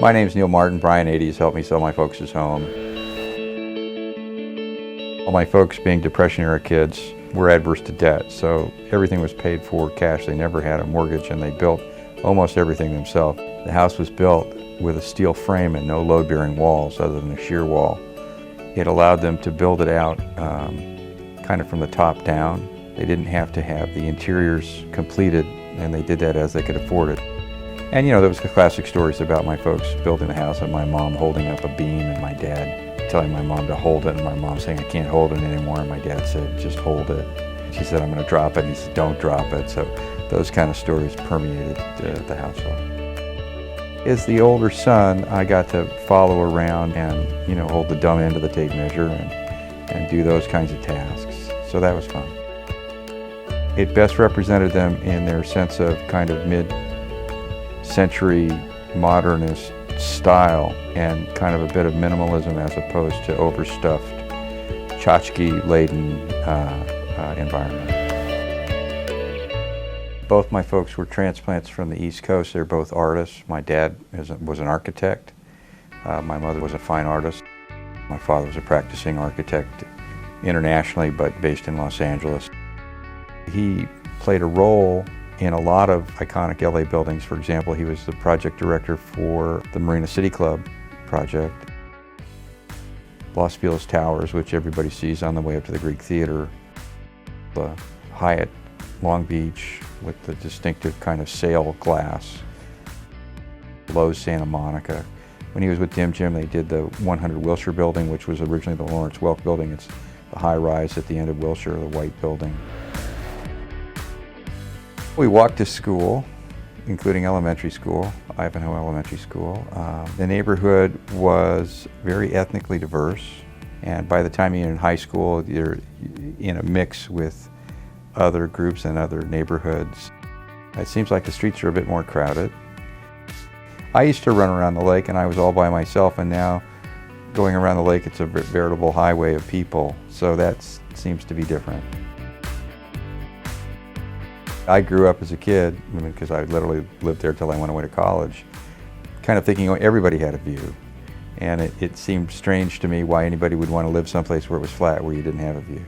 My name's Neil Martin. Brian 80 has helped me sell my folks' home. All my folks, being Depression-era kids, were adverse to debt, so everything was paid for cash. They never had a mortgage, and they built almost everything themselves. The house was built with a steel frame and no load-bearing walls other than a shear wall. It allowed them to build it out kind of from the top down. They didn't have to have the interiors completed, and they did that as they could afford it. And you know, there was the classic stories about my folks building the house and my mom holding up a beam and my dad telling my mom to hold it and my mom saying, "I can't hold it anymore," and my dad said, "Just hold it." She said, "I'm going to drop it," and he said, "Don't drop it." So those kind of stories permeated the household. As the older son, I got to follow around and, you know, hold the dumb end of the tape measure and do those kinds of tasks. So that was fun. It best represented them in their sense of kind of mid-century modernist style and kind of a bit of minimalism as opposed to overstuffed, tchotchke-laden environment. Both my folks were transplants from the East Coast. They're both artists. My dad was an architect. My mother was a fine artist. My father was a practicing architect internationally, but based in Los Angeles. He played a role in a lot of iconic LA buildings. For example, he was the project director for the Marina City Club project, Los Feliz Towers, which everybody sees on the way up to the Greek Theater, the Hyatt Long Beach with the distinctive kind of sail glass, Lowe's Santa Monica. When he was with Dim Jim, they did the 100 Wilshire building, which was originally the Lawrence Welk building. It's the high rise at the end of Wilshire, the white building. We walked to school, including elementary school, Ivanhoe Elementary School. The neighborhood was very ethnically diverse, and by the time you're in high school, you're in a mix with other groups and other neighborhoods. It seems like the streets are a bit more crowded. I used to run around the lake and I was all by myself, and now going around the lake, it's a veritable highway of people, so that seems to be different. I grew up as a kid, because I literally lived there till I went away to college, kind of thinking everybody had a view. And it seemed strange to me why anybody would want to live someplace where it was flat, where you didn't have a view.